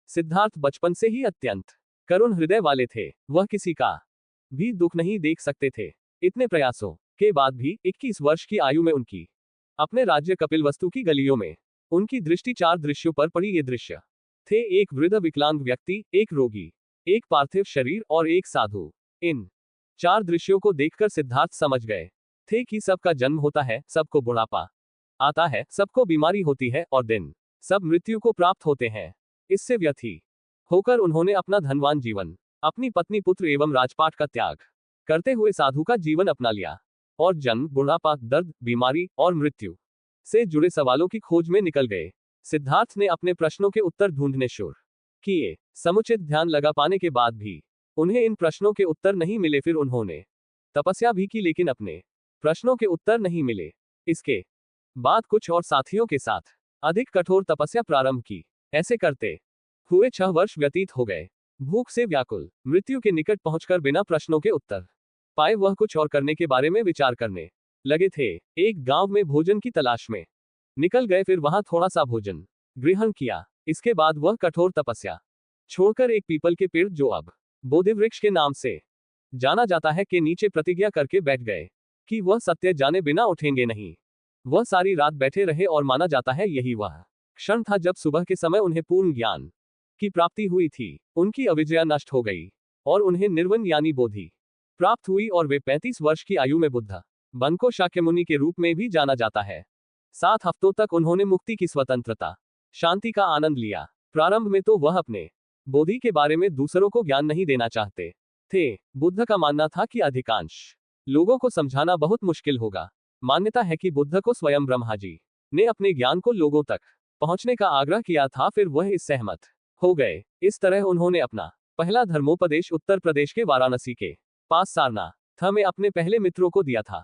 सिद्धार्थ बचपन से ही अत्यंत करुण हृदय वाले थे। वह किसी का भी दुख नहीं देख सकते थे। इतने प्रयासों के बाद भी 21 वर्ष की आयु में उनकी अपने राज्य कपिलवस्तु की गलियों में उनकी दृष्टि 4 दृश्यों पर पड़ी। ये दृश्य थे एक वृद्ध विकलांग व्यक्ति, एक रोगी, एक पार्थिव शरीर और एक साधु। इन 4 दृश्यों को देखकर सिद्धार्थ समझ गए थे कि सबका जन्म होता है, सबको बुढ़ापा आता है, सबको बीमारी होती है और दिन सब मृत्यु को प्राप्त होते हैं। इससे व्यथित होकर उन्होंने अपना धनवान जीवन, अपनी पत्नी, पुत्र एवं राजपाट का त्याग करते हुए साधु का जीवन अपना लिया और जन्म, बुढ़ापा, दर्द, बीमारी और मृत्यु से जुड़े सवालों की खोज में निकल गए। सिद्धार्थ ने अपने प्रश्नों के उत्तर ढूंढने शुरू किए। समुचित ध्यान लगा पाने के बाद भी उन्हें इन प्रश्नों के उत्तर नहीं मिले। फिर उन्होंने तपस्या भी की, लेकिन अपने प्रश्नों के उत्तर नहीं मिले। इसके बाद कुछ और साथियों के साथ अधिक कठोर तपस्या प्रारंभ की। ऐसे करते हुए 6 वर्ष व्यतीत हो गए। भूख से व्याकुल, मृत्यु के निकट पहुंचकर बिना प्रश्नों के उत्तर पाए वह कुछ और करने के बारे में विचार करने लगे थे। एक गांव में भोजन की तलाश में निकल गए, फिर वहां थोड़ा सा भोजन ग्रहण किया। इसके बाद वह कठोर तपस्या छोड़कर एक पीपल के पेड़, जो अब बोधि वृक्ष के नाम से जाना जाता है, के नीचे प्रतिज्ञा करके बैठ गए कि वह सत्य जाने बिना उठेंगे नहीं। वह सारी रात बैठे रहे और माना जाता है यही वह क्षण था जब सुबह के समय उन्हें पूर्ण ज्ञान की प्राप्ति हुई थी। उनकी अविद्या नष्ट हो गई और उन्हें निर्वाण यानी बोधि प्राप्त हुई और वे 35 वर्ष की आयु में बुद्ध बन को शाक्यमुनि के रूप में भी जाना जाता है। 7 हफ्तों तक उन्होंने मुक्ति की स्वतंत्रता, शांति का आनंद लिया। प्रारंभ में तो वह अपने बोधि के बारे में दूसरों को ज्ञान नहीं देना चाहते थे। बुद्ध का मानना था कि अधिकांश लोगों को समझाना बहुत मुश्किल होगा। मान्यता है कि बुद्ध को स्वयं ब्रह्मा जी ने अपने ज्ञान को लोगों तक पहुंचने का आग्रह किया था, फिर वह इस सहमत हो गए। इस तरह उन्होंने अपना पहला धर्मोपदेश उत्तर प्रदेश के वाराणसी के पास सारनाथ में अपने पहले मित्रों को दिया था।